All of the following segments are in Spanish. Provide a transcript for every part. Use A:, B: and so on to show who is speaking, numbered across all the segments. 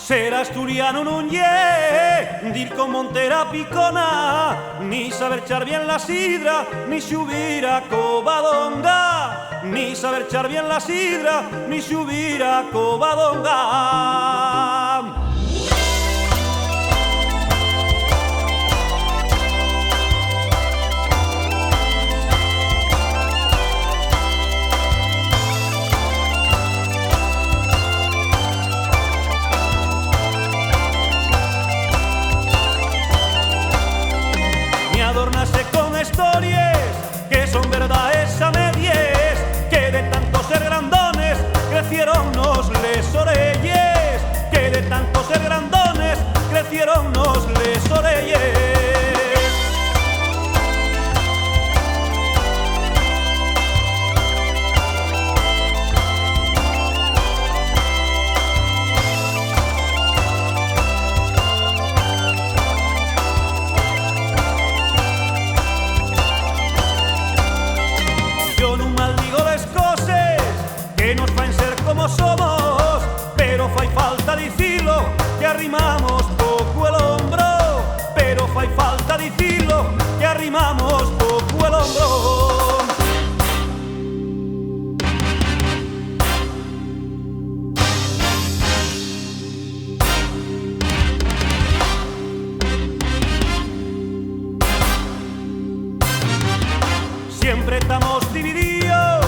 A: Ser asturiano non ye dir con Montera picona, ni saber echar bien la sidra, ni subir a Covadonga, ni saber echar bien la sidra, ni subir a Covadonga. Adornarse con historias que son verdades a medias, que de tanto ser grandones crecieron nos les orelles, que de tanto ser grandones crecieron nos les orelles. Que nos faen ser como somos, pero fai falta dicilo que arrimamos poco el hombro, pero fai falta dicilo que arrimamos poco el hombro. Siempre estamos divididos,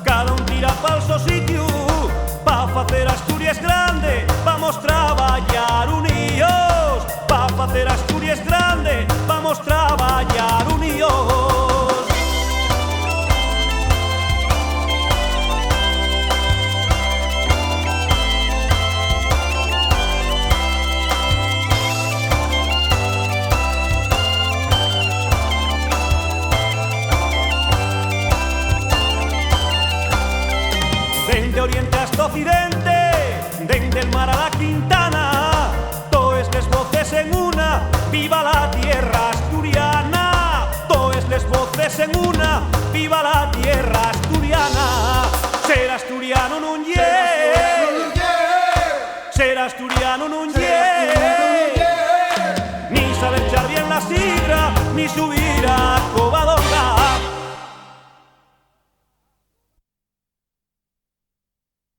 A: cada un tira pa'l so sitio, pa' facer Asturias grande, vamos traballar unidos, pa' facer Asturias grande, vamos traballar unidos. Dende oriente hasta occidente, dende el mar a la Quintana, toes les voces en una, viva la tierra asturiana, toes les voces en una, viva la tierra asturiana. Ser asturiano non ye, ser asturiano non ye, ni saber echar bien la sidra, ni subir a Covadonga.